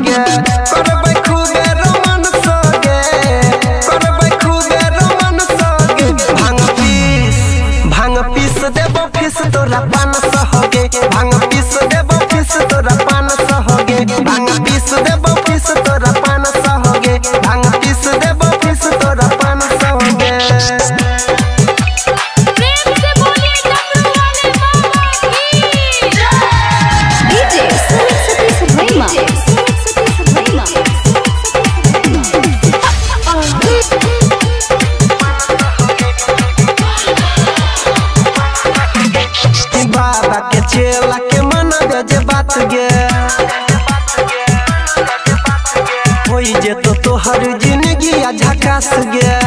गे करबै खूबे रोमांस गे करबै खूबे रोमांस गे भांग पीस देबो फिस तोरा 500 गे भांग पीस देबो फिस तोरा 500 गे भांग पीस देबो फिस तोरा 500 गे भांग पीस देबो फिस तोरा 500 गे। बाबा के चेला के मना जे बात गे होई जे तो तोहर जिंदगी झकास गे